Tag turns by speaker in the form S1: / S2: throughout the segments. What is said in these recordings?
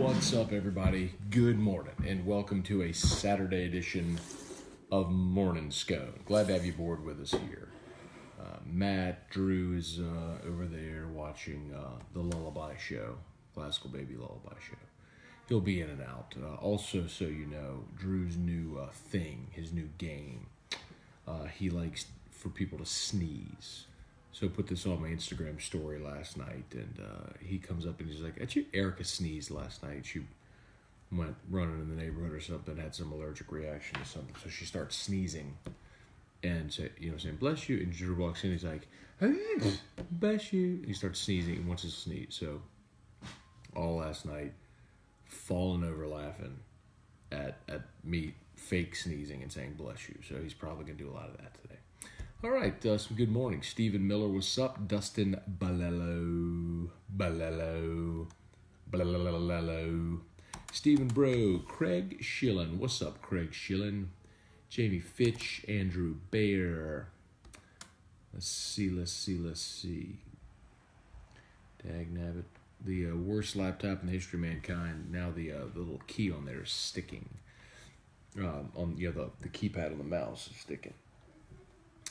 S1: What's up, everybody? Good morning, and welcome to a Saturday edition of Morning Scone. Glad to have you aboard with us here. Matt, Drew is over there watching the Lullaby Show, Classical Baby Lullaby Show. He'll be in and out. Also, so you know, Drew's new thing, his new game, he likes for people to sneeze. So I put this on my Instagram story last night, and he comes up and he's like, "Actually, Erica sneezed last night. She went running in the neighborhood or something, had some allergic reaction to something, so she starts sneezing and saying bless you." And Drew walks in, he's like, "Bless you." And he starts sneezing and wants to sneeze. So all last night, falling over laughing at me fake sneezing and saying bless you. So he's probably gonna do a lot of that today. All right, some good morning. Stephen Miller, what's up? Dustin Balello. Stephen Bro, Craig Schillen. What's up, Craig Schillen? Jamie Fitch, Andrew Bear. Let's see. Dagnabbit. The worst laptop in the history of mankind. Now the little key on there is sticking. The keypad on the mouse is sticking.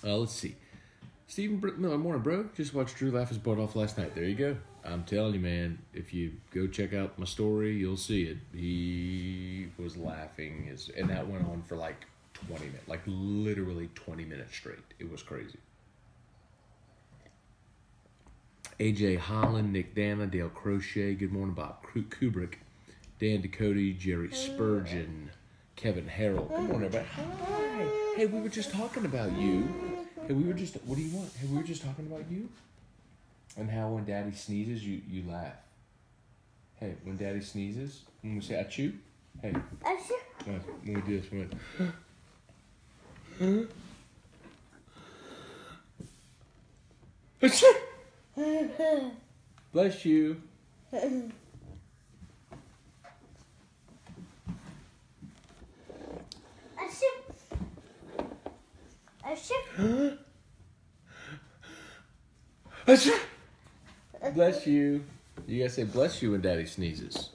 S1: Let's see. Stephen Miller, morning, bro. Just watched Drew laugh his butt off last night. There you go. I'm telling you, man, if you go check out my story, you'll see it. He was laughing, and that went on for like 20 minutes, like literally 20 minutes straight. It was crazy. AJ Holland, Nick Dana, Dale Crochet, good morning, Bob Kubrick, Dan Ducote, Jerry Spurgeon, Kevin Harrell. Good morning, everybody. Hi. Hey, we were just talking about you. Hey, what do you want? Hey, we were just talking about you. And how when Daddy sneezes, you laugh. Hey, when Daddy sneezes, when we say achoo, hey. Achoo. When we do this, we went, achoo. Bless you. Bless you. You gotta say bless you when Daddy sneezes.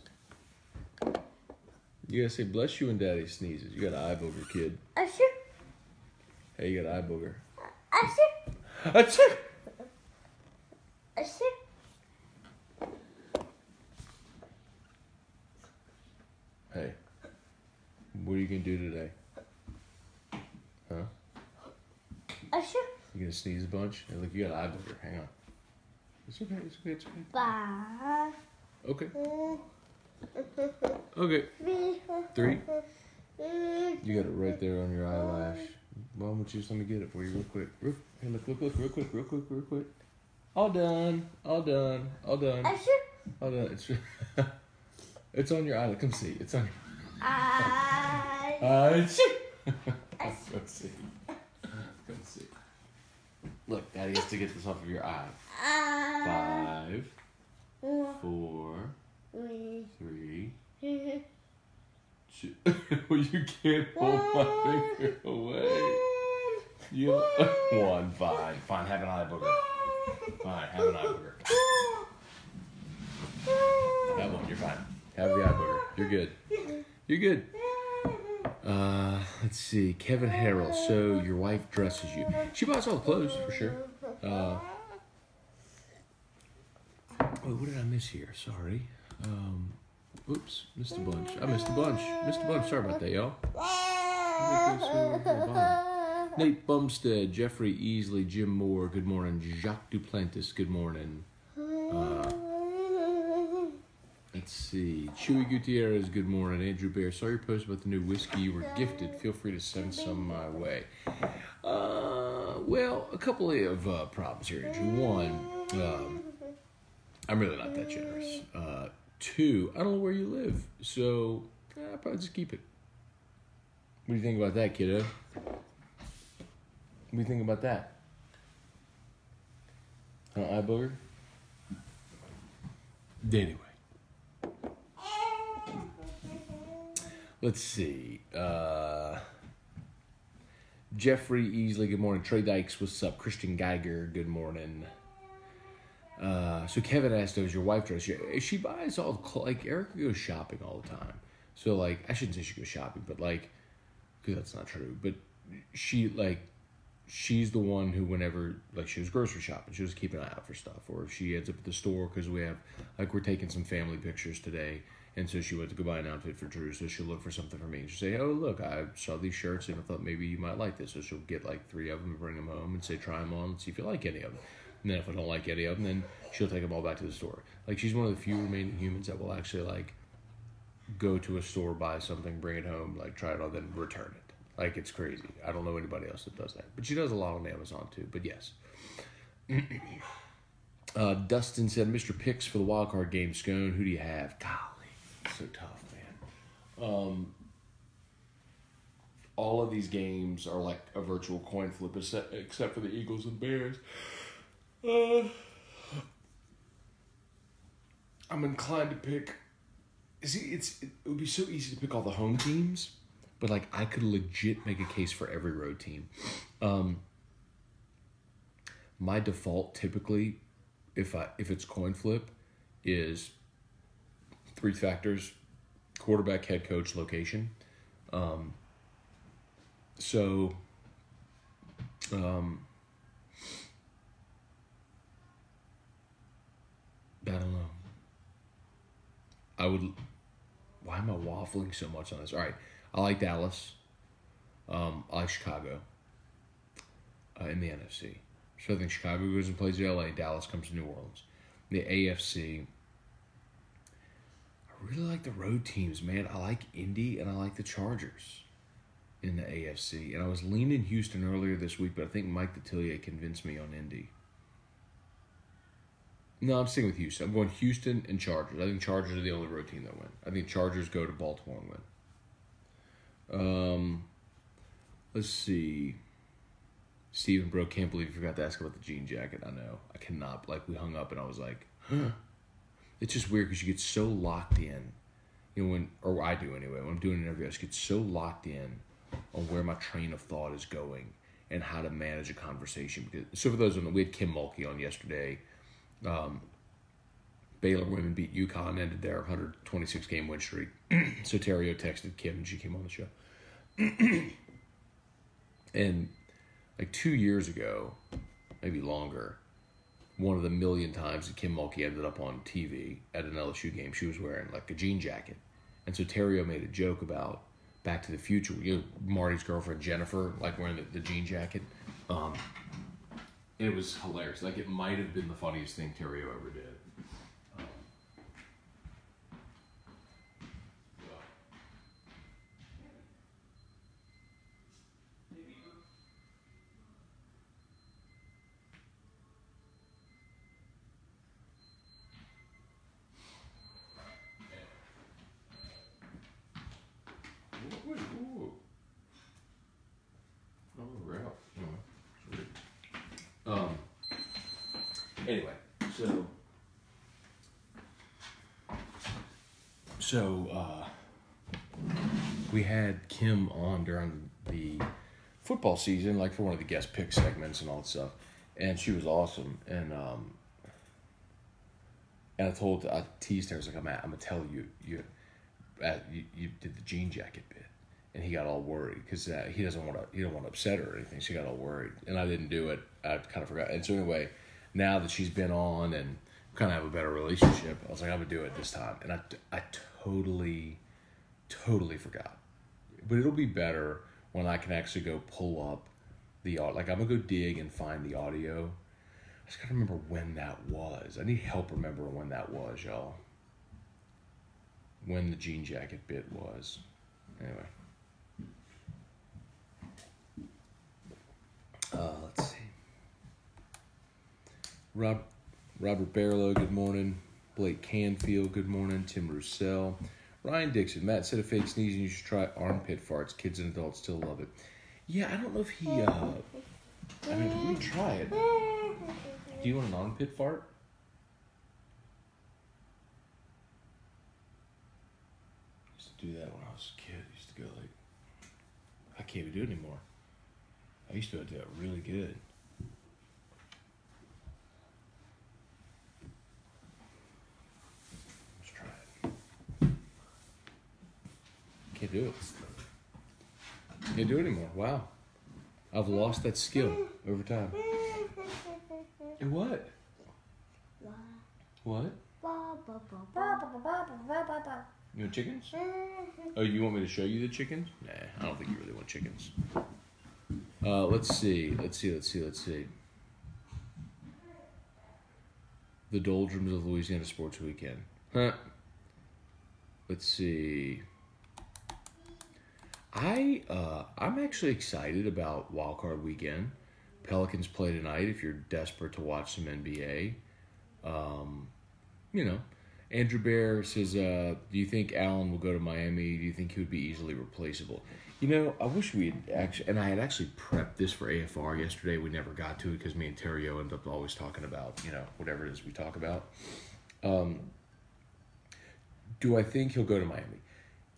S1: You gotta say bless you when Daddy sneezes. You got an eye booger, kid. Hey, you got an eye booger. Hey, what are you gonna do today? Huh? You gonna sneeze a bunch? Hey, look, you got an eye booger. Hang on. It's okay.
S2: Bye.
S1: Okay. Okay. 3. You got it right there on your eyelash. Why don't you just let me get it for you real quick? Hey, look, real quick. All done. It's on your eyelid. Come see. It's on your Let's see. Come see. Look, Daddy has to get this off of your eye. 5, 4, 3, 2. You can't hold my finger away. 1. Fine. Have an eye booger. Have one. You're fine. Have the eye booger. You're good. Let's see. Kevin Harrell. So your wife dresses you. She buys all the clothes for sure. What did I miss here? Sorry. Oops. Missed a bunch. Sorry about that, y'all. Nate Bumstead, Jeffrey Easley, Jim Moore, good morning. Jacques Duplantis, good morning. Let's see. Chewy Gutierrez, good morning. Andrew Bear, saw your post about the new whiskey you were gifted. Feel free to send some my way. Well, a couple of problems here, Andrew. 1, I'm really not that generous. 2, I don't know where you live, so I'll probably just keep it. What do you think about that, kiddo? What do you think about that? Eye booger? Anyway. Let's see. Jeffrey Easley, good morning. Trey Dykes, what's up? Christian Geiger, good morning. So Kevin asked, does your wife dress? She buys all like Erica goes shopping all the time. So like I shouldn't say she goes shopping, but like because that's not true. But she's the one who whenever like she was grocery shopping, she'll just keep an eye out for stuff. Or if she ends up at the store because we have like we're taking some family pictures today, and so she went to go buy an outfit for Drew. So she'll look for something for me. And she'll say, oh look, I saw these shirts and I thought maybe you might like this. So she'll get like 3 of them and bring them home and say try them on and see if you like any of them. And then if I don't like any of them, then she'll take them all back to the store. Like she's one of the few remaining humans that will actually like go to a store, buy something, bring it home, like try it on, then return it. Like it's crazy. I don't know anybody else that does that, but she does a lot on Amazon too. But yes. Dustin said, Mr. Picks for the wild card game. Scone, who do you have? Golly, it's so tough, man. All of these games are like a virtual coin flip, except for the Eagles and Bears. I'm inclined to pick. See, it would be so easy to pick all the home teams, but like I could legit make a case for every road team. My default typically, if it's coin flip, is 3 factors: quarterback, head coach, location. I don't know. Why am I waffling so much on this? All right. I like Dallas. I like Chicago. In the NFC. So I think Chicago goes and plays LA. Dallas comes to New Orleans. The AFC. I really like the road teams, man. I like Indy and I like the Chargers in the AFC. And I was leaning Houston earlier this week, but I think Mike Detillier convinced me on Indy. No, I'm sticking with Houston. I'm going Houston and Chargers. I think Chargers are the only road team that win. I think Chargers go to Baltimore and win. Let's see. Stephen, bro, can't believe you forgot to ask about the jean jacket. I know. I cannot. Like, we hung up and I was like, huh. It's just weird because you get so locked in. Or I do anyway. When I'm doing an interview, I just get so locked in on where my train of thought is going and how to manage a conversation. So for those who know, we had Kim Mulkey on yesterday. Baylor women beat UConn, ended their 126 game win streak. So Terrio texted Kim and she came on the show. And like 2 years ago, maybe longer, one of the million times that Kim Mulkey ended up on TV at an LSU game, she was wearing like a jean jacket. And so Terrio made a joke about Back to the Future. Marty's girlfriend Jennifer, like wearing the jean jacket. It was hilarious. Like, it might have been the funniest thing Terrio ever did. Anyway, so we had Kim on during the football season, like for one of the guest pick segments and all that stuff, and she was awesome. And I teased her. I was like, I'm gonna tell you, you did the jean jacket bit, and he got all worried because he don't want to upset her or anything. So he got all worried, and I didn't do it. I kind of forgot. And so anyway, now that she's been on and kind of have a better relationship, I was like, I'm gonna do it this time, and I totally forgot. But it'll be better when I can actually go pull up the audio. Like, I'm gonna go dig and find the audio. I just gotta remember when that was. I need help remembering when that was, y'all. When the jean jacket bit was. Anyway. Let's see. Robert Barlow, good morning. Blake Canfield, good morning. Tim Roussel. Ryan Dixon. Matt said a fake sneeze and you should try armpit farts. Kids and adults still love it. Yeah, I don't know if he... let me try it. Do you want an armpit fart? I used to do that when I was a kid. I used to go like... I can't even do it anymore. I used to do that really good. do it. Can't do it anymore. Wow. I've lost that skill over time. And what? What? You want chickens? Oh, you want me to show you the chickens? Nah, I don't think you really want chickens. Let's see. The doldrums of Louisiana Sports Weekend. Huh. Let's see. I'm actually excited about Wild Card Weekend. Pelicans play tonight if you're desperate to watch some NBA. Andrew Bear says, do you think Allen will go to Miami? Do you think he would be easily replaceable? I wish we had actually, and I had actually prepped this for AFR yesterday. We never got to it because me and Terrio end up always talking about, whatever it is we talk about. Do I think he'll go to Miami?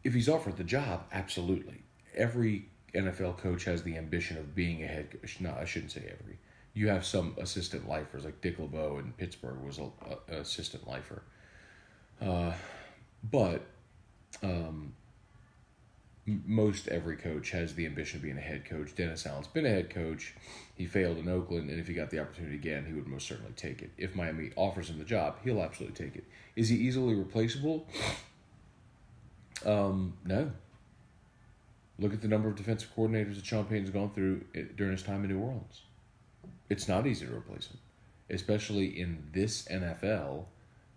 S1: If he's offered the job, absolutely. Every NFL coach has the ambition of being a head coach. No, I shouldn't say every. You have some assistant lifers, like Dick LeBeau in Pittsburgh was an assistant lifer. But most every coach has the ambition of being a head coach. Dennis Allen's been a head coach. He failed in Oakland, and if he got the opportunity again, he would most certainly take it. If Miami offers him the job, he'll absolutely take it. Is he easily replaceable? No. Look at the number of defensive coordinators that Sean Payton's gone through during his time in New Orleans. It's not easy to replace him, especially in this NFL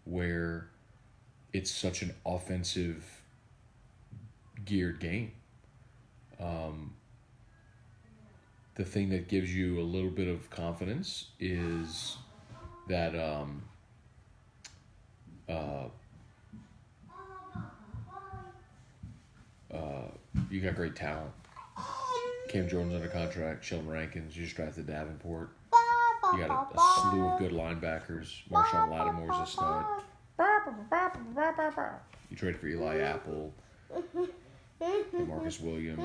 S1: where it's such an offensive geared game. The thing that gives you a little bit of confidence is that you got great talent. Cam Jordan's under contract. Sheldon Rankins. You just drafted Davenport. You got a slew of good linebackers. Marshawn Lattimore's a stud. You traded for Eli Apple. And Marcus Williams.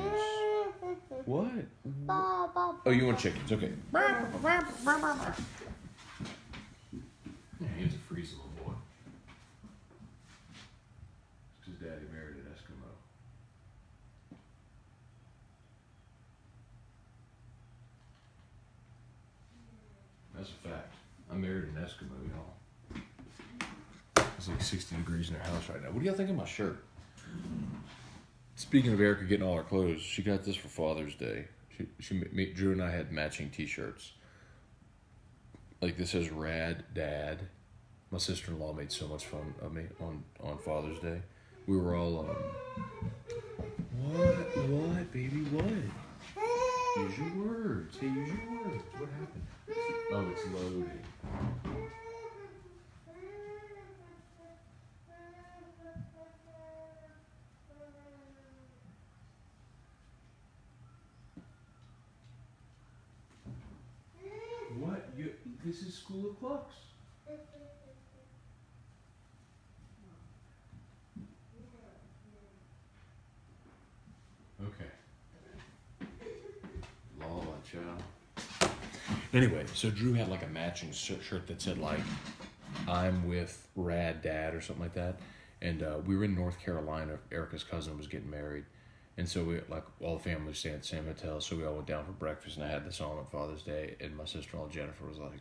S1: What? Oh, you want chickens? Okay. Yeah, he's a freeze little boy. It's because Daddy married an Eskimo. That's a fact. I married an Eskimo, y'all. It's like 60 degrees in their house right now. What do y'all think of my shirt? Speaking of Erica getting all her clothes, she got this for Father's Day. Drew and I had matching T-shirts. Like this says "Rad Dad." My sister-in-law made so much fun of me on Father's Day. We were all what, baby, what? Use your words. Hey, use your words. What happened? Oh, it's loading. What? This is School of Clucks. Okay. Lala, child. Anyway, so Drew had like a matching shirt that said like, "I'm with Rad Dad" or something like that. And we were in North Carolina. Erica's cousin was getting married. And so we, like, all the family was staying at the same hotel, so we all went down for breakfast, and I had this on Father's Day, and my sister-in-law Jennifer was like,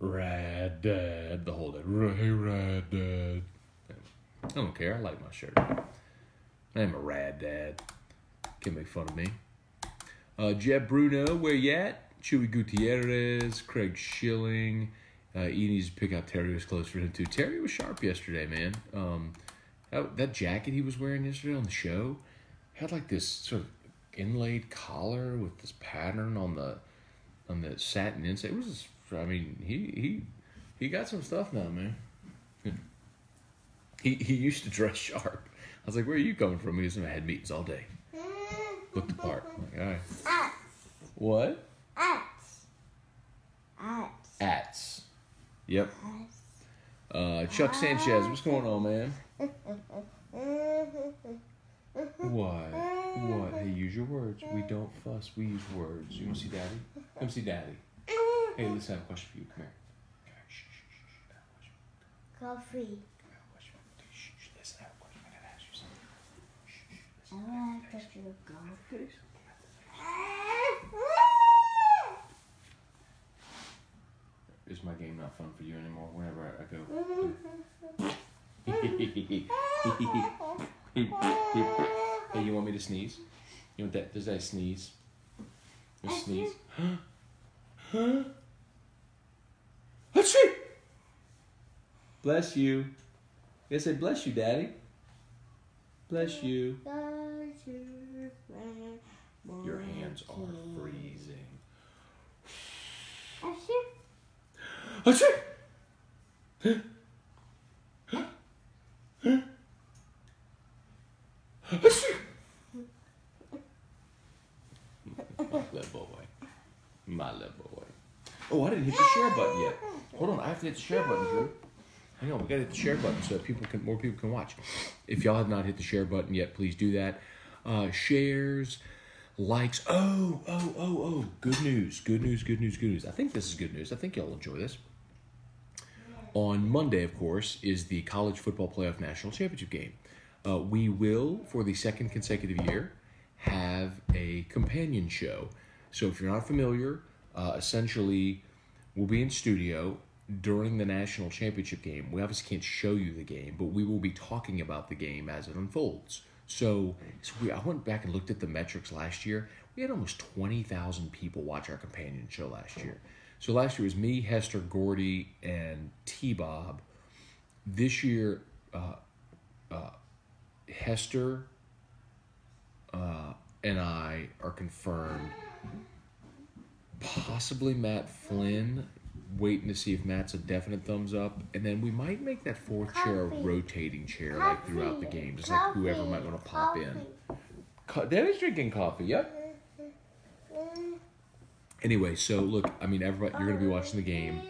S1: "Rad Dad," the whole day. "Hey, Rad Dad." I don't care. I like my shirt. I'm a Rad Dad. Can't make fun of me. Jeb Bruno, where you at? Chewy Gutierrez, Craig Schilling. He needs to pick out Terrier's clothes for him, too. Terrier was sharp yesterday, man. That jacket he was wearing yesterday on the show had like this sort of inlaid collar with this pattern on the satin inside. It was just, I mean, he got some stuff now, man. He used to dress sharp. I was like, "Where are you coming from?" He was, "I had meetings all day." Looked the part. I'm like, all right. What? Ats. Yep. Chuck Sanchez, what's going on, man? What? Hey, use your words. We don't fuss. We use words. You want to see Daddy? Come see Daddy. Hey, listen, I have a question for you. Come here.
S2: Coffee.
S1: Listen, I have a question. I gotta ask you something.
S2: want to put your goldfish.
S1: Is my game not fun for you anymore? Whenever I go. Hey, you want me to sneeze? You want that? Does that sneeze? A sneeze? Huh? Achoo! Bless you. I said, bless you, Daddy. Bless you. Your hands are freezing. Achoo! Achoo! My little boy. My little boy. Oh, I didn't hit the share button yet. Hold on, I have to hit the share button, Drew. Hang on, we gotta hit the share button so more people can watch. If y'all have not hit the share button yet, please do that. Shares, likes. Oh. Good news. I think this is good news. I think y'all will enjoy this. On Monday, of course, is the College Football Playoff National Championship game. We will, for the second consecutive year, have a companion show. So if you're not familiar, essentially, we'll be in studio during the national championship game. We obviously can't show you the game, but we will be talking about the game as it unfolds. So I went back and looked at the metrics last year. We had almost 20,000 people watch our companion show last year. So last year was me, Hester, Gordy, and T-Bob. This year, Hester and I are confirmed. Possibly Matt Flynn. Waiting to see if Matt's a definite thumbs up. And then we might make that fourth chair a rotating chair like throughout the game. Just like whoever might want to pop in. Daddy's drinking coffee, yep. Anyway, so look, I mean, everybody, you're going to be watching the game.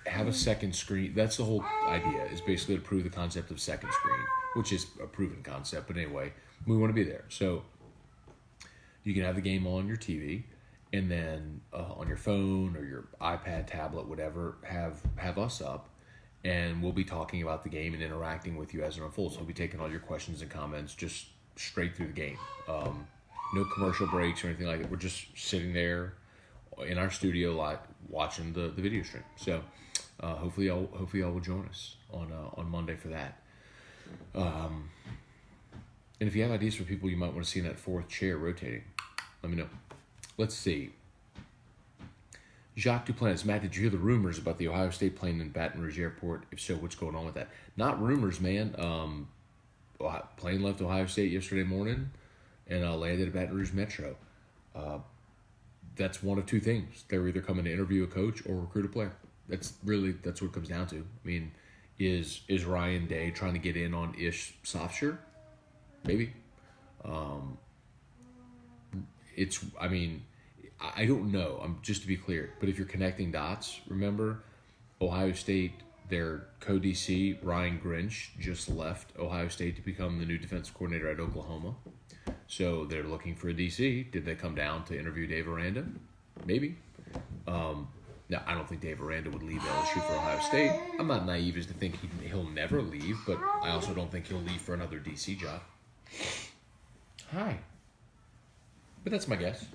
S1: Have a second screen. That's the whole idea, is basically to prove the concept of second screen, which is a proven concept. But anyway, we want to be there. So you can have the game on your TV, and then on your phone or your iPad, tablet, whatever, have us up, and we'll be talking about the game and interacting with you as it unfolds. So we'll be taking all your questions and comments just straight through the game. No commercial breaks or anything like that. We're just sitting there in our studio watching the video stream. So hopefully y'all will join us on Monday for that. And if you have ideas for people you might want to see in that fourth chair rotating, let me know. Let's see. Jacques Duplantis. Matt, did you hear the rumors about the Ohio State plane in Baton Rouge Airport? If so, what's going on with that? Not rumors, man. Plane left Ohio State yesterday morning and landed at Baton Rouge Metro. That's one of two things. They're either coming to interview a coach or recruit a player. That's what it comes down to. I mean, is Ryan Day trying to get in on Ish Sofshire? Maybe. I don't know. Just to be clear, but if you're connecting dots, remember, Ohio State, their co-DC, Ryan Grinch, just left Ohio State to become the new defensive coordinator at Oklahoma. So they're looking for a DC. Did they come down to interview Dave Aranda? Maybe. Now, I don't think Dave Aranda would leave LSU for Ohio State. I'm not naive as to think he'll never leave, but I also don't think he'll leave for another DC job. Hi. But that's my guess.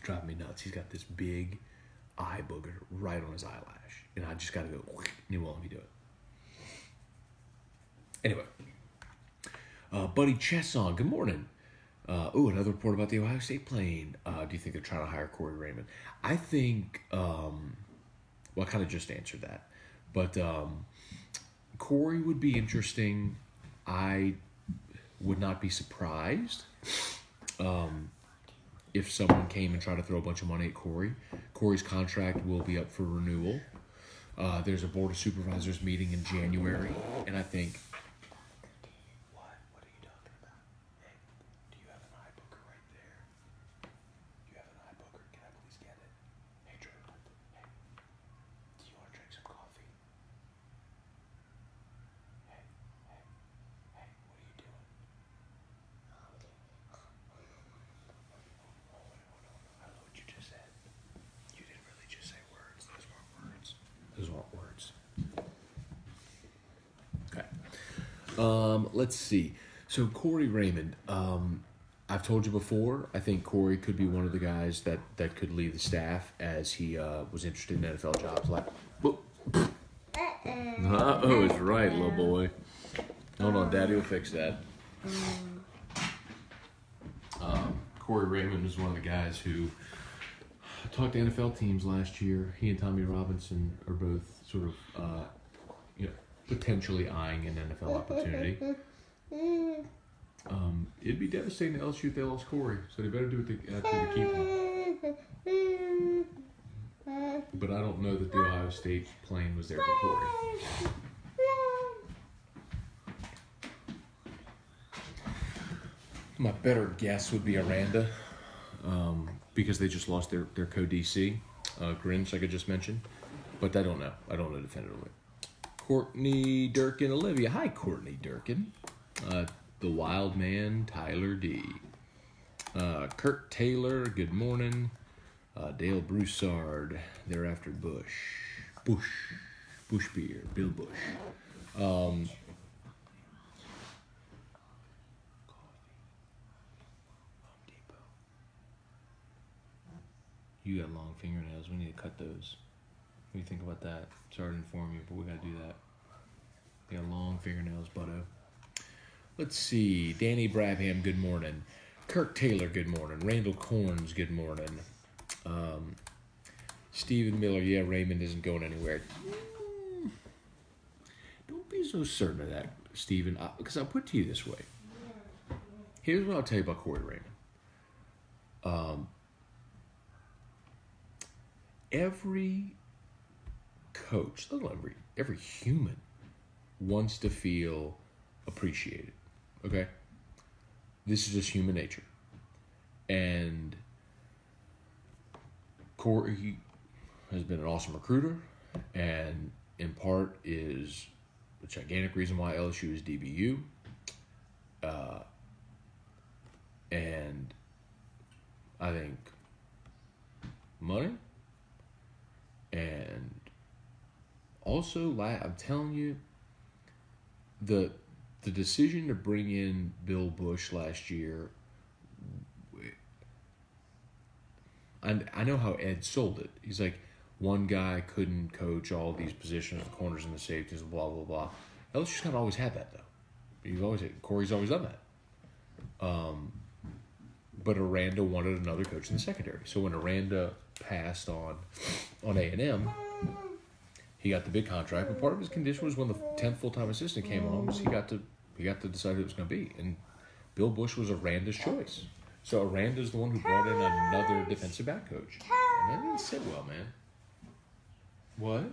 S1: Driving me nuts. He's got this big eye booger right on his eyelash, and I just got to go, and he won't let me do it. Anyway, Buddy Chesson, good morning. Another report about the Ohio State plane. Do you think they're trying to hire Corey Raymond? I think, I kind of just answered that, but Corey would be interesting I would not be surprised if someone came and tried to throw a bunch of money at Corey. Corey's contract will be up for renewal. There's a Board of Supervisors meeting in January, and I think... What are you talking about? Hey, do you have an eye booger right there? You have an eye booger? Can I please get it? Hey, Drew. Hey, do you want to drink some coffee? Hey, what are you doing? I don't know what you just said. You didn't really just say words. Those weren't words. Those weren't words. Okay. Let's see. So Corey Raymond. I've told you before, I think Corey could be one of the guys that could leave the staff as he was interested in NFL jobs. Like, it's right, little boy. Hold on, Daddy will fix that. Corey Raymond was one of the guys who talked to NFL teams last year. He and Tommy Robinson are both sort of, potentially eyeing an NFL opportunity. It'd be devastating to LSU if they lost Corey, so they better do what they have to keep him. But I don't know that the Ohio State plane was there for Corey. My better guess would be Aranda, because they just lost their co-DC, Grinch, like I just mentioned. But I don't know. I don't know definitively. Courtney Durkin Olivia. Hi, Courtney Durkin. The Wild Man, Tyler D. Kurt Taylor, good morning. Dale Broussard, thereafter Bush Beer, Bill Bush. Home Depot. You got long fingernails. We need to cut those. What do you think about that? Sorry to inform you, but we gotta do that. You got long fingernails, butto. Let's see. Danny Brabham, good morning. Kirk Taylor, good morning. Randall Corns, good morning. Stephen Miller, yeah, Raymond isn't going anywhere. Don't be so certain of that, Stephen, because I'll put it to you this way. Here's what I'll tell you about Corey Raymond. Every coach, every human wants to feel appreciated, okay? This is just human nature. And Corey has been an awesome recruiter, and in part is the gigantic reason why LSU is DBU. And I think money, and also, I'm telling you, the decision to bring in Bill Bush last year, I know how Ed sold it. He's like, one guy couldn't coach all these positions, the corners and the safeties, blah, blah, blah. LSU's kind of always had that, though. Corey's always done that. But Aranda wanted another coach in the secondary. So when Aranda passed on A&M, he got the big contract. But part of his condition was when the 10th full-time assistant came on, was he got to decide who it was going to be. And Bill Bush was Aranda's choice. So Aranda's the one who brought in another defensive back coach. And that didn't sit well, man. What?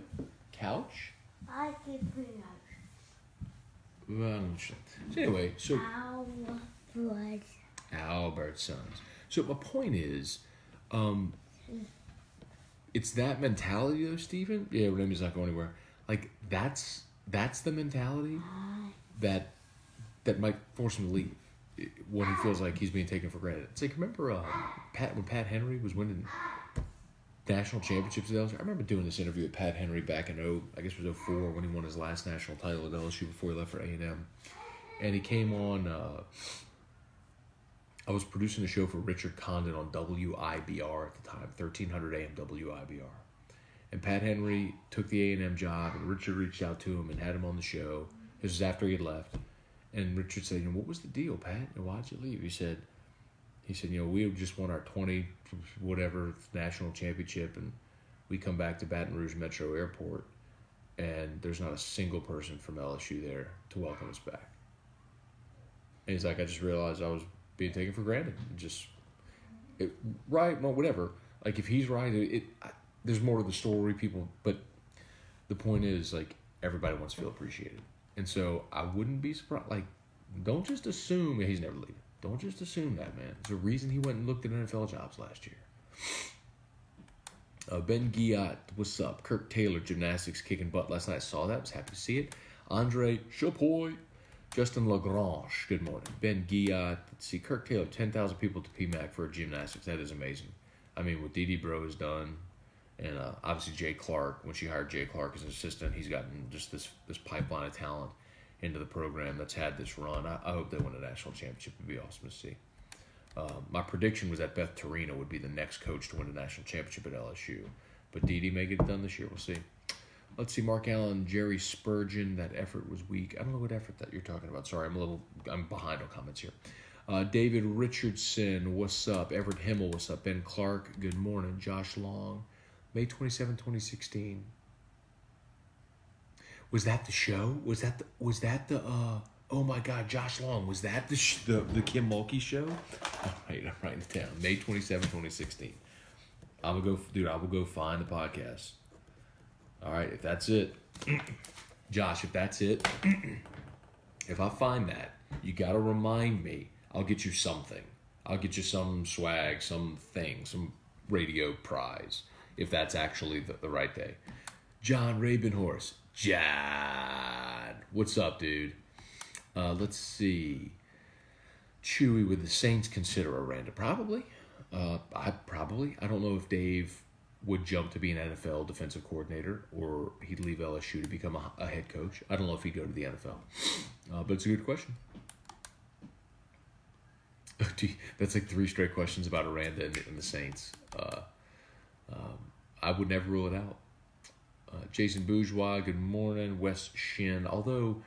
S1: Couch?
S2: I can bring
S1: Well, so anyway, so
S2: Albert's.
S1: Sons. So my point is, it's that mentality, though, Stephen. Yeah, Remy's not going anywhere. Like that's the mentality that might force him to leave when he feels like he's being taken for granted. It's like, remember when Pat Henry was winning national championships at LSU? I remember doing this interview with Pat Henry back in I guess it was 2004 when he won his last national title at LSU before he left for A&M. And he came on, I was producing a show for Richard Condon on WIBR at the time, 1300 AM WIBR. And Pat Henry took the A&M job, and Richard reached out to him and had him on the show. This was after he had left. And Richard said, what was the deal, Pat? Why'd you leave? He said, we just won our 20 whatever national championship, and we come back to Baton Rouge Metro Airport, and there's not a single person from LSU there to welcome us back. And he's like, I just realized I was being taken for granted. Right, well, whatever. Like, if he's right, there's more to the story, people. But the point is, like, everybody wants to feel appreciated. And so I wouldn't be surprised. Like, don't just assume he's never leaving. Don't just assume that, man. There's a reason he went and looked at NFL jobs last year. Ben Giat, what's up? Kirk Taylor, gymnastics kicking butt last night. I saw that. Was happy to see it. Andre Chapoy. Justin Lagrange, good morning. Ben Giat, let's see. Kirk Taylor, 10,000 people to PMAC for gymnastics. That is amazing. I mean, what Dee Bro has done, and obviously Jay Clark, when she hired Jay Clark as an assistant, he's gotten just this pipeline of talent into the program that's had this run. I hope they win a national championship. It would be awesome to see. My prediction was that Beth Torino would be the next coach to win a national championship at LSU. But Dee may get it done this year. We'll see. Let's see, Mark Allen, Jerry Spurgeon, that effort was weak. I don't know what effort that you're talking about. Sorry, I'm behind on comments here. David Richardson, what's up? Everett Himmel, what's up? Ben Clark, good morning. Josh Long, May 27, 2016. Was that the show? Was that the oh my God, Josh Long, was that the Kim Mulkey show? All right, I'm writing it down. May 27, 2016. I will go find the podcast. All right, if that's it, Josh, if that's it, if I find that, you got to remind me. I'll get you something. I'll get you some swag, something, some radio prize, if that's actually the right day. John Rabenhorse. John. What's up, dude? Let's see. Chewy, would the Saints consider Aranda? Probably. I don't know if Dave would jump to be an NFL defensive coordinator or he'd leave LSU to become a head coach. I don't know if he'd go to the NFL. But it's a good question. That's like 3 straight questions about Aranda and the Saints. I would never rule it out. Jason Bourgeois, good morning. Wes Shin, although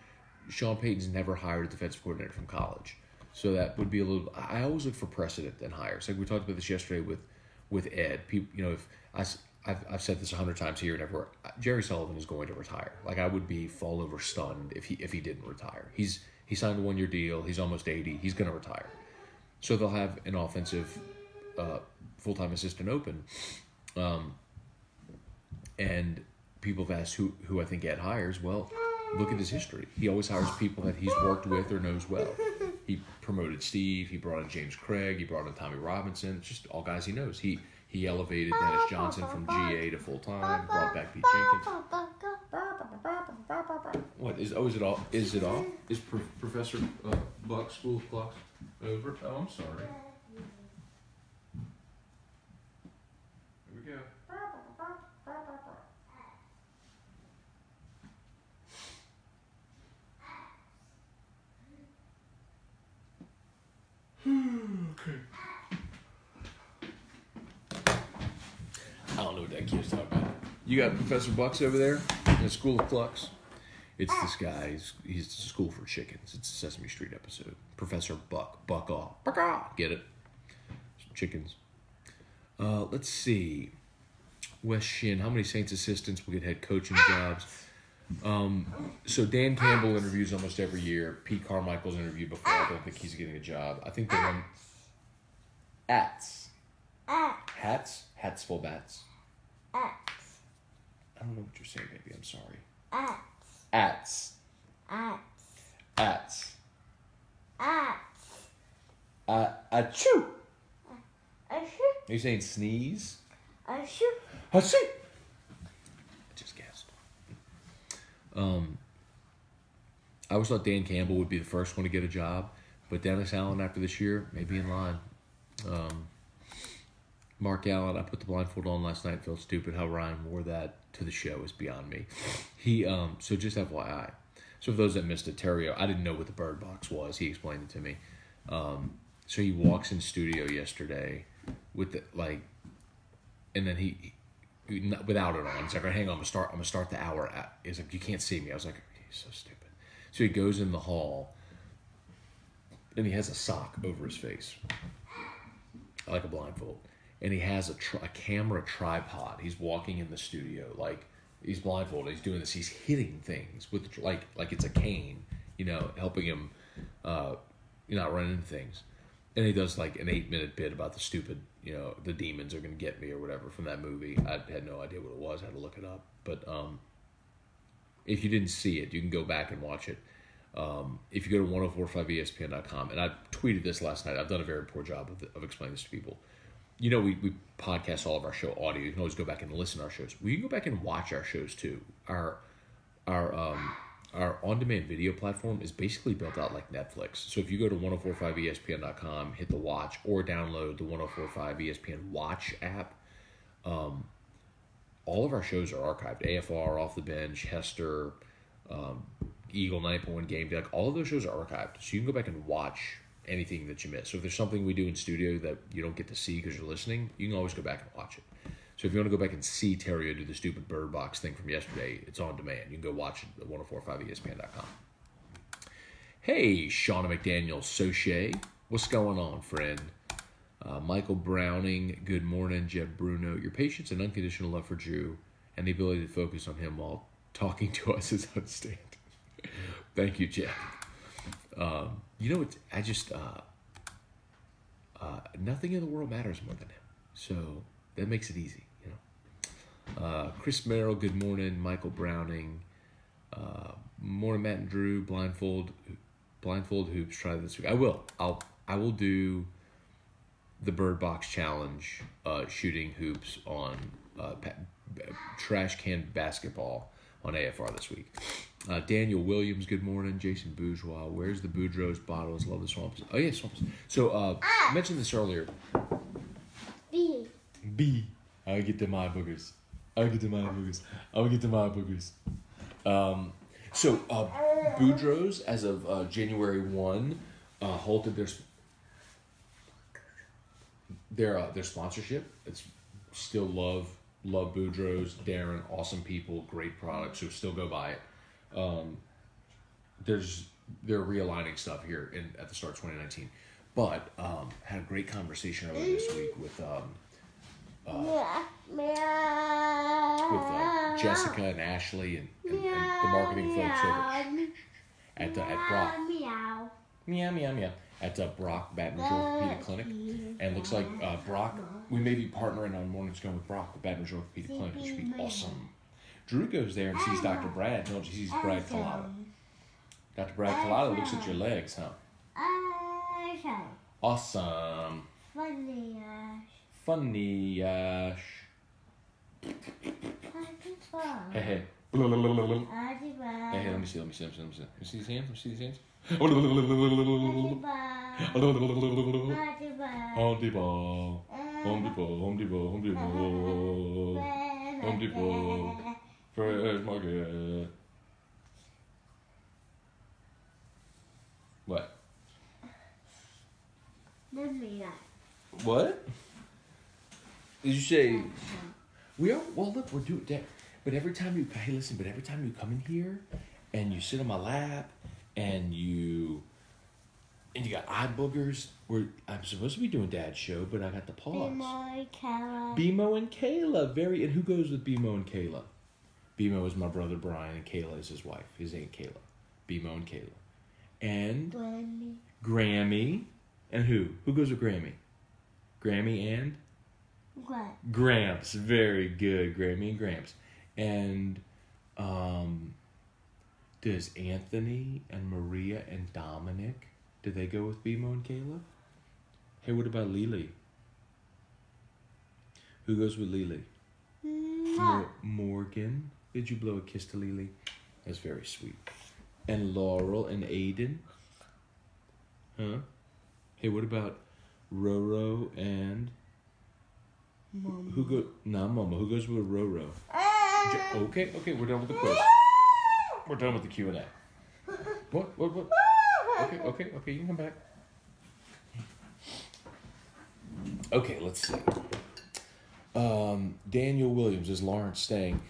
S1: Sean Payton's never hired a defensive coordinator from college. So that would be a little. I always look for precedent in hires. Like we talked about this yesterday with Ed. People, if I've said this 100 times here and everywhere. Jerry Sullivan is going to retire. Like I would be fall over stunned if he didn't retire. He signed a 1-year deal. He's almost 80. He's going to retire. So they'll have an offensive full-time assistant open, and people have asked who I think Ed hires. Well, look at his history. He always hires people that he's worked with or knows well. He promoted Steve. He brought in James Craig. He brought in Tommy Robinson. It's just all guys he knows. He elevated Dennis Johnson from GA to full-time. Brought back Pete Jenkins. What is? Oh, is it all? Is it all? Is Professor Buck School of Clocks over? Oh, I'm sorry. Here we go. Okay. I don't know what that kid's talking about. You got Professor Bucks over there in the School of Clucks. It's this guy. He's School for Chickens. It's a Sesame Street episode. Professor Buck. Buck off. Buck off. Get it? Chickens. Let's see. Wes Shin. How many Saints assistants will get head coaching jobs? So Dan Campbell interviews almost every year. Pete Carmichael's interviewed before. I don't think he's getting a job. I think the one. Hats. Full bats. I don't know what you're saying, baby. I'm sorry. Achoo. Are you saying sneeze? Achoo. I just guessed. I always thought Dan Campbell would be the first one to get a job, but Dennis Allen after this year may be in line. Mark Allen, I put the blindfold on last night. Felt stupid. How Ryan wore that to the show is beyond me. So just FYI. So for those that missed it, Terrio, I didn't know what the bird box was. He explained it to me. So he walks in studio yesterday with and then he without it on. He's like, hang on, I'm gonna start the hour. He's like, you can't see me. I was like, he's so stupid. So he goes in the hall, and he has a sock over his face, like a blindfold. And he has a camera tripod. He's walking in the studio like he's blindfolded. He's doing this. He's hitting things with like it's a cane, helping him you're not running into things. And he does like an 8-minute bit about the stupid, the demons are going to get me or whatever from that movie. I had no idea what it was. I had to look it up. But if you didn't see it, you can go back and watch it. If you go to 1045ESPN.com, and I tweeted this last night. I've done a very poor job of explaining this to people. We podcast all of our show audio. You can always go back and listen to our shows. You can go back and watch our shows too. Our on-demand video platform is basically built out like Netflix. So if you go to 1045ESPN.com, hit the watch, or download the 1045 ESPN Watch app, all of our shows are archived. AFR, Off the Bench, Hester, Eagle 9.1 Game Day, like all of those shows are archived. So you can go back and watch anything that you missed. So if there's something we do in studio that you don't get to see because you're listening, you can always go back and watch it. So if you want to go back and see Terrio do the stupid Bird Box thing from yesterday, it's on demand. You can go watch it at 1045ESPN.com. Hey, Shauna McDaniel Soche. What's going on, friend? Michael Browning, good morning. Jeb Bruno, your patience and unconditional love for Drew and the ability to focus on him while talking to us is outstanding. Thank you, Jeb. Nothing in the world matters more than him. So that makes it easy, Chris Merrill, good morning. Michael Browning, morning, Matt and Drew. Blindfold hoops. Try this week. I will do the Bird Box Challenge, shooting hoops on trash can basketball on AFR this week. Daniel Williams, good morning. Jason Bourgeois, where's the Boudreaux's bottles? Love the swamps. Oh, yeah, swamps. So, I mentioned this earlier. B. I'll get to my boogers. Boudreaux's, as of January 1, halted their sponsorship. It's still love Boudreaux's. Darren, awesome people, great product, so still go buy it. They're realigning stuff here at the start of 2019, but had a great conversation earlier this week with Jessica and Ashley and the marketing folks over at Brock. Meow. At Brock Baton Rouge Orthopedic Clinic, and looks like Brock. We may be partnering on Morning Scone with Brock, the Baton Rouge Orthopedic Clinic, which would be awesome. Drew goes there and sees Dr. Brad. No, she sees Brad Collada. Dr. Brad Collada looks at your legs, huh? Awesome. Funny Ash. Hey. Hey, let me see. Let me see these hands. Home Depot. Fresh Market. What? What? Did you say? We are. Well, look, we're doing that. But every time you come in here, and you sit on my lap, and you got eye boogers. I'm supposed to be doing Dad's show, but I got to pause. BMO and Kayla. And who goes with BMO and Kayla? BMO is my brother Brian, and Kayla is his wife. His Aunt Kayla. BMO and Kayla. And Grammy. And who? Who goes with Grammy? Grammy and? Gramps. Very good. Grammy and Gramps. And does Anthony and Maria and Dominic, do they go with BMO and Kayla? Hey, what about Lily? Who goes with Lily? Morgan. Did you blow a kiss to Lily? That's very sweet. And Laurel and Aiden? Huh? Hey, what about Roro and... Mama. Mama. Who goes with Roro? Okay, we're done with the quiz. We're done with the Q&A. What? Okay, you can come back. Okay, let's see. Daniel Williams, is Lawrence staying?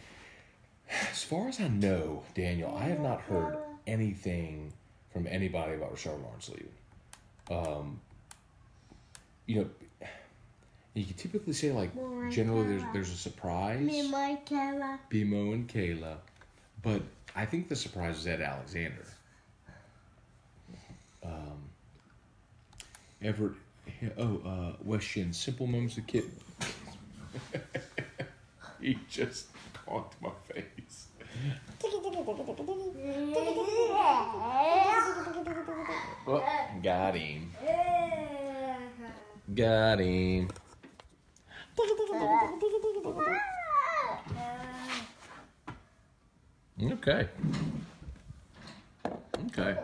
S1: As far as I know, Daniel, I have not heard anything from anybody about Rashard Lawrence leaving. You can typically say, like, generally there's a surprise. BMO and Kayla. But I think the surprise is Ed Alexander. Everett. West Shin. Simple moments with kid. He just conked my face. Oh, got him. Got him. Okay. Okay.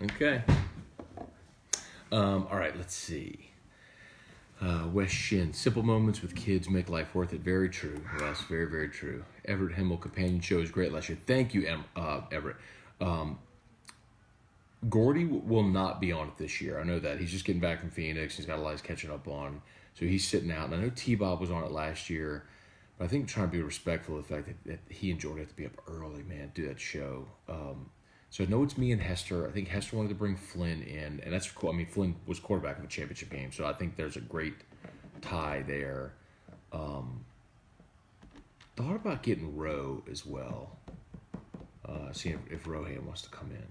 S1: Okay. All right, let's see. West Shin, simple moments with kids make life worth it. Very true. Yes, very, very true. Everett Himmel companion show is great last year. Thank you, Everett. Gordy will not be on it this year. I know that. He's just getting back from Phoenix. He's got a lot he's catching up on. So he's sitting out. And I know T-Bob was on it last year. But I think trying to be respectful of the fact that he and Jordan have to be up early, man, do that show. So I know it's me and Hester. I think Hester wanted to bring Flynn in. And that's cool. I mean, Flynn was quarterback of a championship game. So I think there's a great tie there. Thought about getting Roe as well. Seeing if Rohan wants to come in.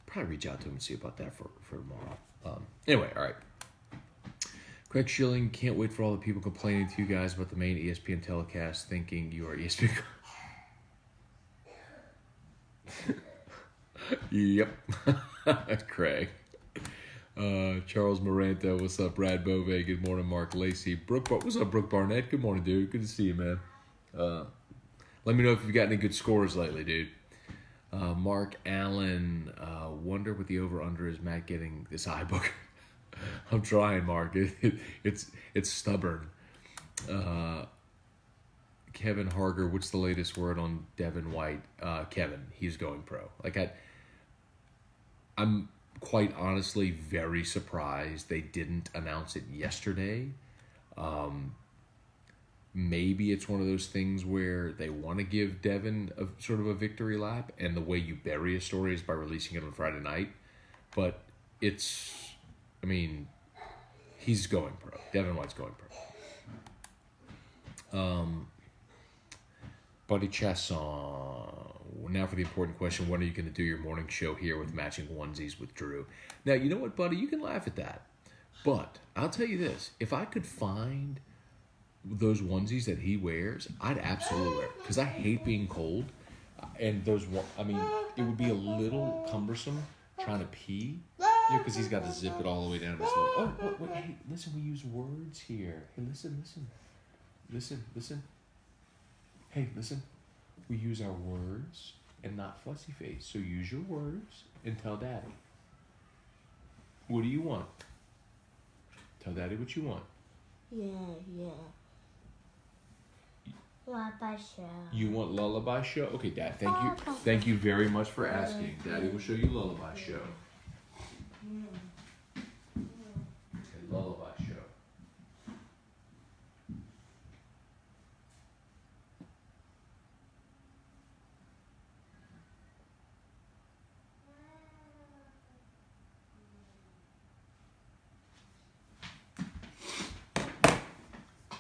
S1: Probably reach out to him and see about that for tomorrow. Anyway, all right. Craig Schilling, can't wait for all the people complaining to you guys about the main ESPN telecast, thinking you are ESPN. Yep. That's Craig. Charles Maranta, what's up? Brad Bove, good morning. Mark Lacey. What's up, Brooke Barnett? Good morning, dude. Good to see you, man. Let me know if you've got any good scores lately, dude. Mark Allen, wonder what the over-under is Matt getting this iBook. I'm trying, Mark. It's stubborn. Kevin Harger, what's the latest word on Devin White? Kevin, he's going pro. I'm quite honestly very surprised they didn't announce it yesterday. Maybe it's one of those things where they want to give Devin sort of a victory lap, and the way you bury a story is by releasing it on Friday night. But he's going pro. Devin White's going pro. Buddy Chasson, now for the important question, when are you going to do your morning show here with matching onesies with Drew? Now, you know what, buddy? You can laugh at that. But I'll tell you this. If I could find those onesies that he wears, I'd absolutely wear it. Because I hate being cold. And it would be a little cumbersome trying to pee. Because he's got to zip it all the way down his leg. Wait, hey, listen, we use words here. Hey, listen. Hey, listen. We use our words and not fussy face. So use your words and tell Daddy. What do you want? Tell Daddy what you want.
S2: Yeah. Lullaby show.
S1: You want Lullaby Show? Okay, Dad, thank you. Thank you very much for asking. Daddy will show you Lullaby Show. Okay, Lullaby Show.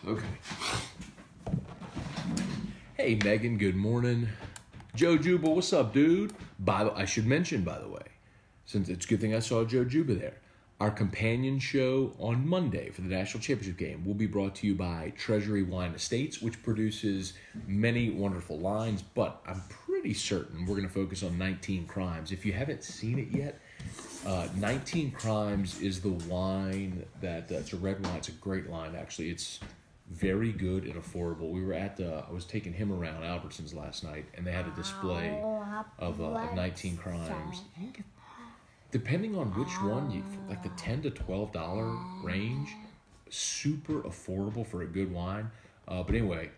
S1: Okay. Hey, Megan, good morning. Joe Juba, what's up, dude? I should mention, by the way, since it's a good thing I saw Joe Juba there, our companion show on Monday for the National Championship game will be brought to you by Treasury Wine Estates, which produces many wonderful lines, but I'm pretty certain we're going to focus on 19 Crimes. If you haven't seen it yet, 19 Crimes is the wine it's a red wine. It's a great line, actually. It's very good and affordable. We were I was taking him around Albertsons last night, and they had a display of 19 Crimes. Depending on which one, like the $10 to $12 range, super affordable for a good wine. But anyway,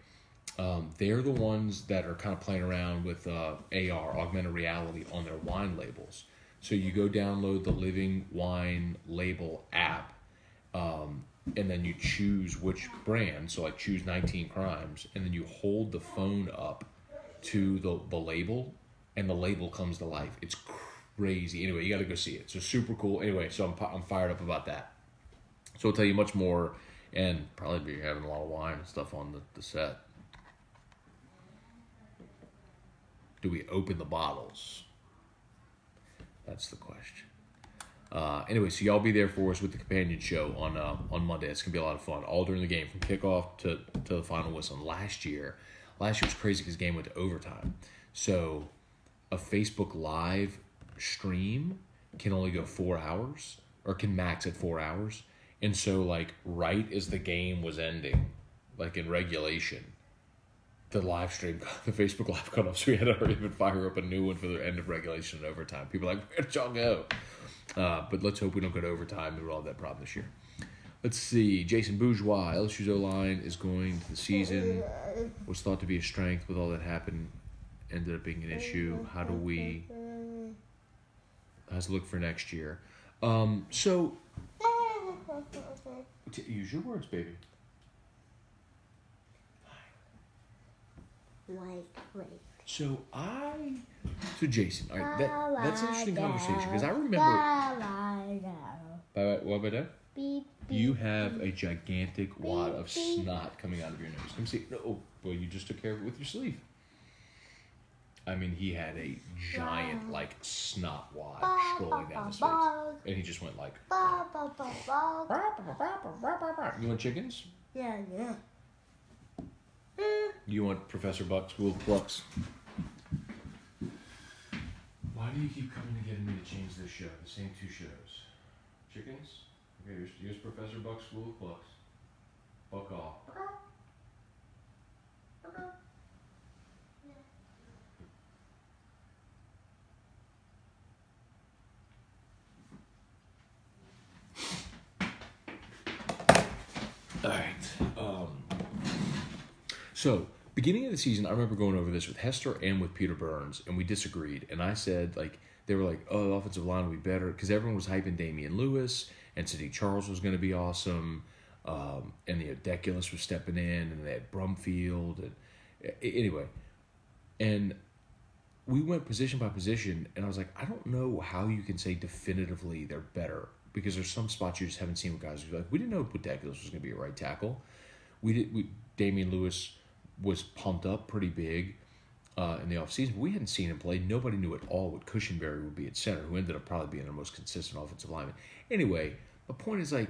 S1: they're the ones that are kind of playing around with AR, augmented reality, on their wine labels. So you go download the Living Wine Label app, and then you choose which brand. So like choose 19 Crimes, and then you hold the phone up to the label, and the label comes to life. It's crazy. Anyway, you got to go see it. So super cool. Anyway, so I'm fired up about that. So I'll tell you much more, and probably be having a lot of wine and stuff on the set. Do we open the bottles? That's the question. Anyway, so y'all be there for us with the companion show on Monday. It's gonna be a lot of fun, all during the game, from kickoff to the final whistle. And last year was crazy because the game went to overtime. So a Facebook Live stream can only go 4 hours, or can max at 4 hours. And so, like, right as the game was ending, like in regulation, the live stream, the Facebook Live cut off, so we had to hurry up and fire up a new one for the end of regulation and overtime. People are like, where did y'all go? But let's hope we don't go to overtime and we'll have that problem this year. Let's see. Jason Bourgeois, LSU's O-line is going to the season. Was thought to be a strength with all that happened. Ended up being an issue. How's it look for next year? So, use your words, baby. So Jason, all right, that's an interesting conversation because I remember. What about that? You have a gigantic wad of snot coming out of your nose. Let me see. No, well, you just took care of it with your sleeve. I mean, he had a giant, like, snot wad strolling down his face, and he just went like. You want chickens?
S2: Yeah.
S1: You want Professor Buck School of Clucks? Why do you keep coming to get me to change this show? The same 2 shows. Chickens? Okay, here's Professor Buck School of Clucks. Buck off. All right. So, beginning of the season, I remember going over this with Hester and with Peter Burns, and we disagreed. And I said, like, they were like, oh, the offensive line will be better, because everyone was hyping Damian Lewis, and Sadiq Charles was going to be awesome, and the Odeculus was stepping in, and they had Brumfield, and anyway. And we went position by position, and I was like, I don't know how you can say definitively they're better, because there's some spots you just haven't seen with guys who are like, we didn't know Odeculus was going to be a right tackle. Damian Lewis was pumped up pretty big in the offseason. We hadn't seen him play. Nobody knew at all what Cushenberry would be at center, who ended up probably being their most consistent offensive lineman. Anyway, the point is, like,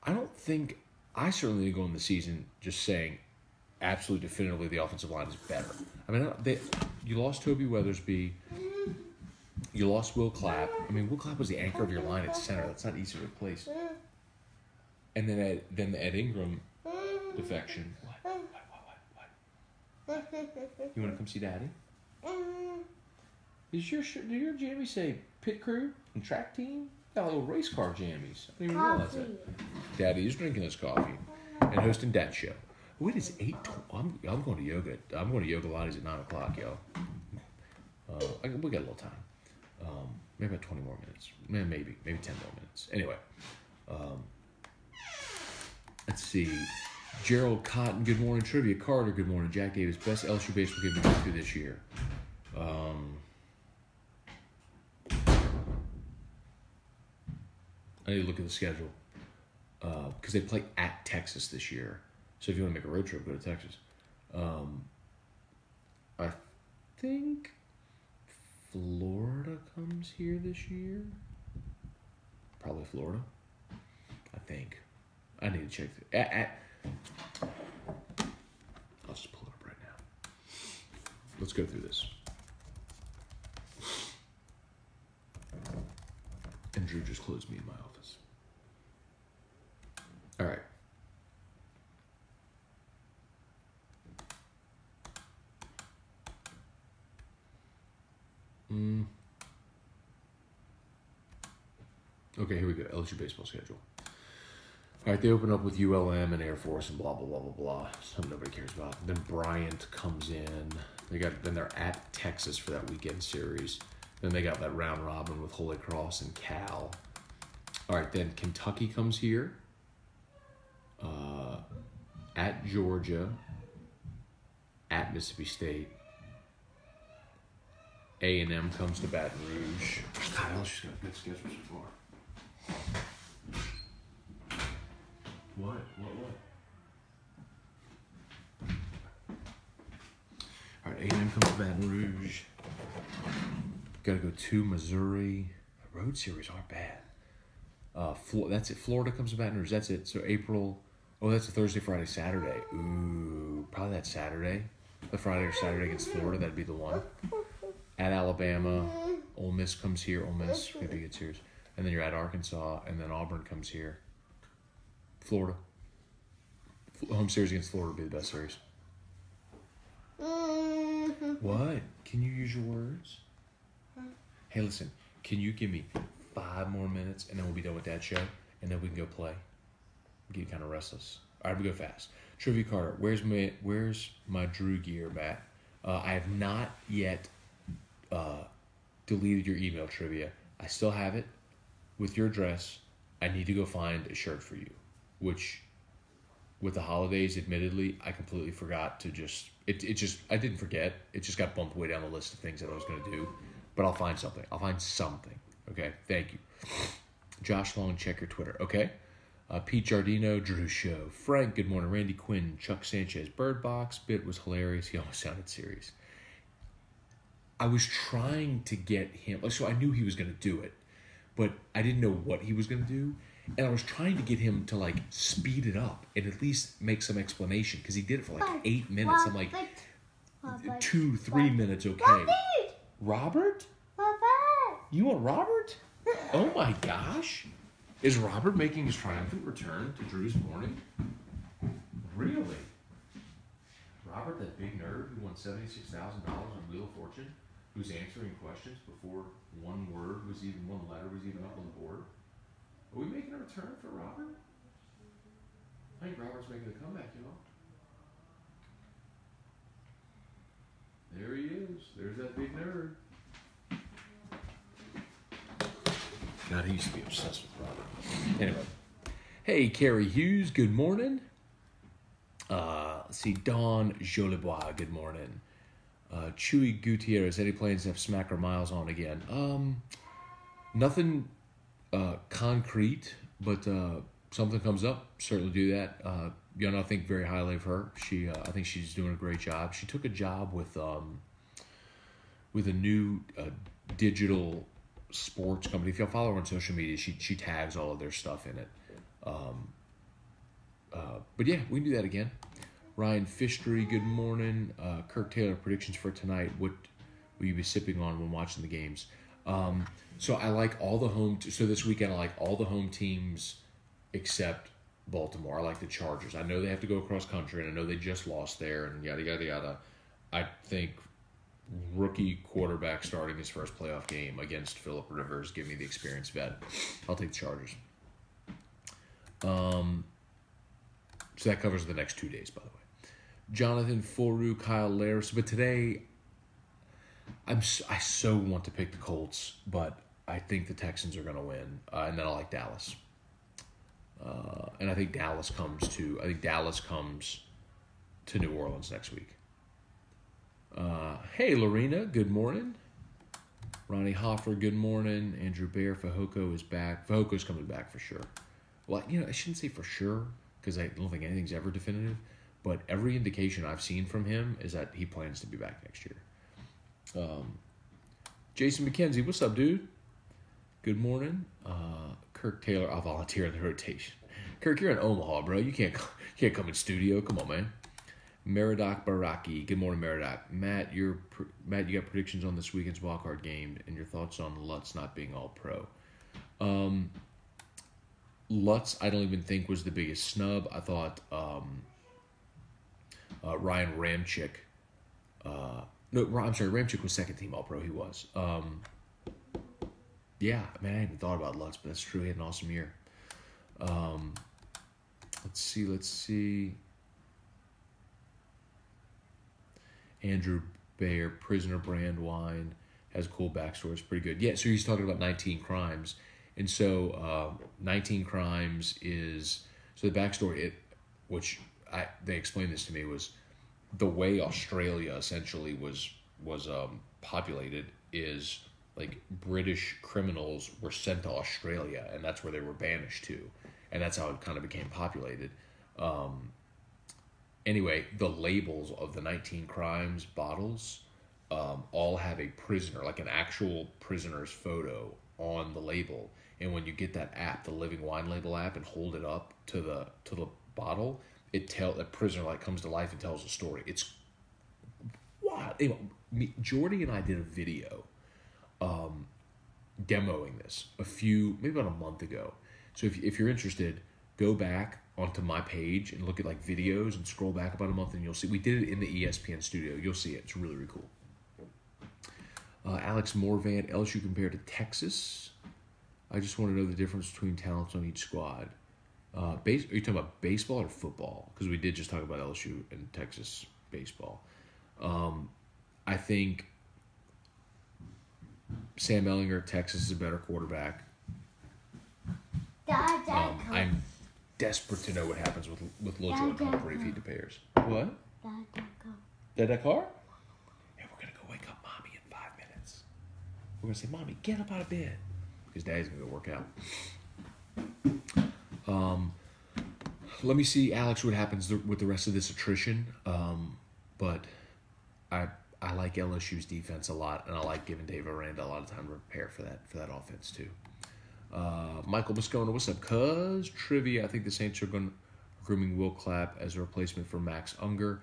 S1: I certainly didn't go in the season just saying absolutely definitively the offensive line is better. I mean, you lost Toby Weathersby. You lost Will Clapp. I mean, Will Clapp was the anchor of your line at center. That's not easy to replace. And then the Ed Ingram defection. What? You want to come see Daddy? Did your jammies say pit crew and track team? Got little race car jammies. I didn't even realize that. Daddy is drinking his coffee and hosting Dad's show. Wait, it's 8:20. I'm going to yoga. I'm going to yoga Lottie's at 9 o'clock, y'all. We got a little time. Maybe about 20 more minutes. Maybe 10 more minutes. Anyway, let's see. Gerald Cotton, good morning. Trivia Carter, good morning. Jack Davis, best LSU baseball game we've been through this year. I need to look at the schedule because they play at Texas this year. So if you want to make a road trip, go to Texas. I think Florida comes here this year. Probably Florida. I think. I need to check. I'll just pull it up right now. Let's go through this. And Drew just closed me in my office. All right. Okay, here we go. LSU baseball schedule. All right, they open up with ULM and Air Force and blah, blah, blah, blah, blah. Something nobody cares about. Then Bryant comes in. Then they're at Texas for that weekend series. Then they got that round robin with Holy Cross and Cal. All right, then Kentucky comes here. At Georgia. At Mississippi State. A&M comes to Baton Rouge. Kyle's just got a good schedule so far. What? All right, A&M comes to Baton Rouge. Got to go to Missouri. Road series aren't bad. That's it. Florida comes to Baton Rouge. That's it. So April. Oh, that's a Thursday, Friday, Saturday. Ooh, probably that Saturday. The Friday or Saturday against Florida. That'd be the one. At Alabama. Ole Miss comes here. Ole Miss, maybe good series. And then you're at Arkansas. And then Auburn comes here. Florida. Home series against Florida would be the best series. What? Can you use your words? Hey, listen. Can you give me 5 more minutes and then we'll be done with that show and then we can go play? Get kind of restless. All right, we go fast. Trivia Carter, where's my Drew gear, Matt? I have not yet deleted your email, Trivia. I still have it with your address. I need to go find a shirt for you, which with the holidays, admittedly, I completely forgot to just, I didn't forget. It just got bumped way down the list of things that I was going to do. But I'll find something. Okay, thank you. Josh Long, check your Twitter. Okay. Pete Giardino, Drew Show. Frank, good morning. Randy Quinn, Chuck Sanchez, Bird Box. Bit was hilarious. He almost sounded serious. I was trying to get him, so I knew he was going to do it, but I didn't know what he was going to do. And I was trying to get him to like speed it up and at least make some explanation because he did it for like 8 minutes. I'm like, 2-3 minutes, okay. Robert? You want Robert? Oh my gosh. Is Robert making his triumphant return to Drew's Morning? Really? Robert, that big nerd who won $76,000 on Wheel of Fortune, who's answering questions before one letter was even up on the board? Are we making a return for Robert? I think Robert's making a comeback, y'all. There he is. There's that big nerd. God, he used to be obsessed with Robert. Anyway. Hey, Carrie Hughes, good morning. Let's see, Dawn Jolibois, good morning. Chewy Gutierrez, any plans to have Smacker Miles on again? Nothing concrete, but something comes up, certainly do that. I think very highly of her. I think she's doing a great job. She took a job with a new digital sports company. If y'all follow her on social media, she tags all of their stuff in it. But yeah, we can do that again. Ryan Fishtree, good morning. Kirk Taylor, predictions for tonight. What will you be sipping on when watching the games? So I like all the so this weekend I like all the home teams except Baltimore. I like the Chargers. I know they have to go across country, and I know they just lost there, and yada, yada, yada. I think rookie quarterback starting his first playoff game against Phillip Rivers, give me the experienced vet. I'll take the Chargers. So that covers the next 2 days, by the way. Jonathan Foru, Kyle Laris. But today, I so want to pick the Colts, but I think the Texans are going to win. And then I like Dallas. And I think Dallas comes to New Orleans next week. Hey, Lorena, good morning. Ronnie Hoffer, good morning. Andrew Baer, Fahoko is back. Fahoko's coming back for sure. Well, I shouldn't say for sure because I don't think anything's ever definitive. But every indication I've seen from him is that he plans to be back next year. Jason McKenzie, what's up, dude? Good morning. Kirk Taylor, I'll volunteer in the rotation. Kirk, you're in Omaha, bro. You can't come in studio. Come on, man. Meridoc Baraki. Good morning, Meridoc. Matt, you got predictions on this weekend's wildcard game and your thoughts on Lutz not being all-pro. Lutz, I don't even think was the biggest snub. I thought Ryan Ramczyk. Ramczyk was second team all-pro. He was. Yeah, man, I hadn't thought about Lutz, but that's true. He had an awesome year. Let's see. Andrew Bayer, Prisoner brand wine, has a cool backstory. It's pretty good. Yeah, so he's talking about 19 Crimes. And so 19 Crimes is, so the backstory, they explained this to me, was the way Australia essentially was populated is like British criminals were sent to Australia, and that's where they were banished to, and that's how it kind of became populated. Anyway, the labels of the 19 Crimes bottles all have a prisoner, like an actual prisoner's photo on the label. And when you get that app, the Living Wine Label app, and hold it up to the bottle, that prisoner like comes to life and tells a story. It's wild. Anyway, Jordy and I did a video demoing this maybe about a month ago. So if you're interested, go back onto my page and look at like videos and scroll back about a month, and you'll see we did it in the ESPN studio. You'll see it. It's really, really cool. Alex Morvan, LSU compared to Texas. I just want to know the difference between talents on each squad. Are you talking about baseball or football? Because we did just talk about LSU and Texas baseball. I think Sam Ehlinger, Texas, is a better quarterback. I'm desperate to know what happens with Lil Jordan Humphrey if he prepares. What? Dad, car? Hey, we're going to go wake up Mommy in 5 minutes. We're going to say, Mommy, get up out of bed. Because Daddy's going to go work out. Let me see, Alex, what happens with the rest of this attrition. But I like LSU's defense a lot, and I like giving Dave Aranda a lot of time to prepare for that offense too. Michael Moscona, what's up, cuz? Trivia, I think the Saints are grooming Will Clapp as a replacement for Max Unger.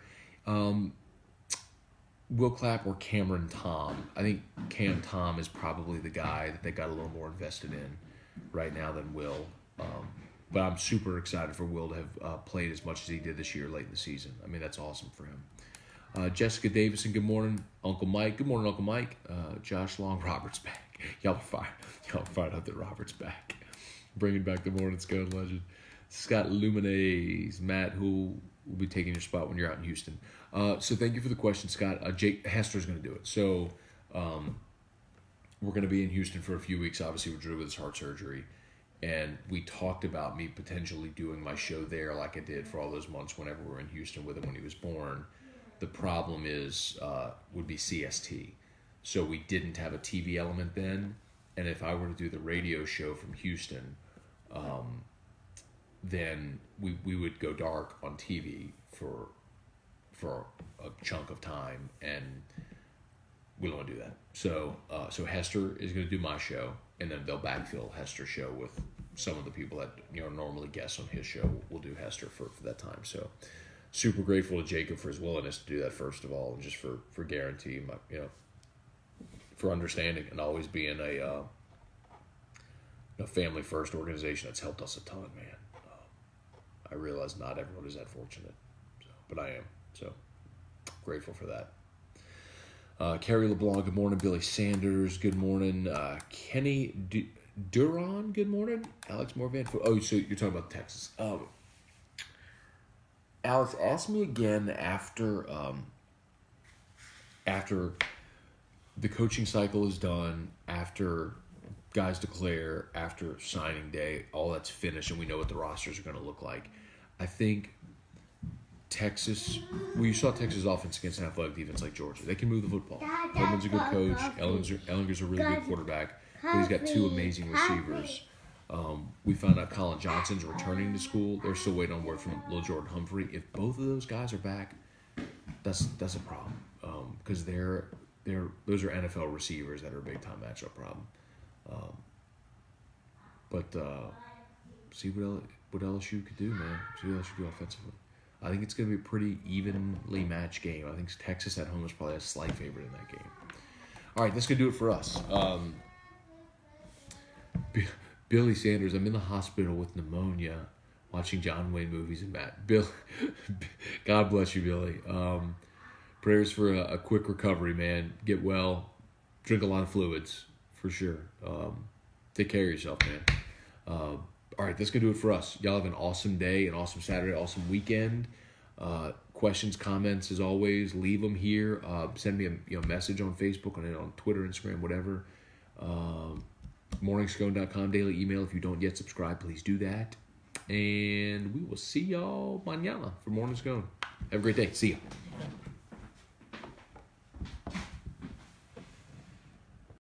S1: Will Clapp or Cameron Tom. I think Cam Tom is probably the guy that they got a little more invested in right now than Will. But I'm super excited for Will to have played as much as he did this year late in the season. I mean, that's awesome for him. Jessica Davison, good morning. Uncle Mike, good morning, Uncle Mike. Josh Long, Robert's back. Y'all fired up that Robert's back. Bringing back the Morning Scone legend. Scott Luminays, Matt, who will be taking your spot when you're out in Houston. So thank you for the question, Scott. Jake Hester's going to do it. So we're going to be in Houston for a few weeks, obviously, with Drew with his heart surgery. And we talked about me potentially doing my show there like I did for all those months whenever we were in Houston with him when he was born. The problem would be CST. So we didn't have a TV element then. And if I were to do the radio show from Houston, then we would go dark on TV for a chunk of time, and we don't want to do that. So Hester is going to do my show, and then they'll backfill Hester's show with some of the people that normally guest on his show. We'll do Hester for that time. So super grateful to Jacob for his willingness to do that, first of all, and just for guaranteeing for understanding and always being a family first organization that's helped us a ton, man. I realize not everyone is that fortunate, but I am. So grateful for that. Carrie LeBlanc, good morning. Billy Sanders, good morning. Kenny Duran, good morning. Alex Morvan. So you're talking about Texas. Alex, ask me again after the coaching cycle is done, after guys declare, after signing day, all that's finished, and we know what the rosters are going to look like. I think Texas, you saw Texas offense against an athletic defense like Georgia. They can move the football. Coleman's a good coach. Ellinger's a really good quarterback. But he's got two amazing receivers. We found out Colin Johnson's returning to school. They're still waiting on word from Lil Jordan Humphrey. If both of those guys are back, that's a problem. Because those are NFL receivers that are a big time matchup problem. But see what LSU could do, man. See what LSU do offensively. I think it's going to be a pretty evenly matched game. I think Texas at home is probably a slight favorite in that game. All right, that's going to do it for us. Billy Sanders, I'm in the hospital with pneumonia watching John Wayne movies and Matt. God bless you, Billy. Prayers for a quick recovery, man. Get well. Drink a lot of fluids, for sure. Take care of yourself, man. All right, that's going to do it for us. Y'all have an awesome day, an awesome Saturday, awesome weekend. Questions, comments, as always, leave them here. Send me a message on Facebook, on Twitter, Instagram, whatever. Morningscone.com, daily email. If you don't yet subscribe, please do that. And we will see y'all mañana for Morning Scone. Have a great day. See ya.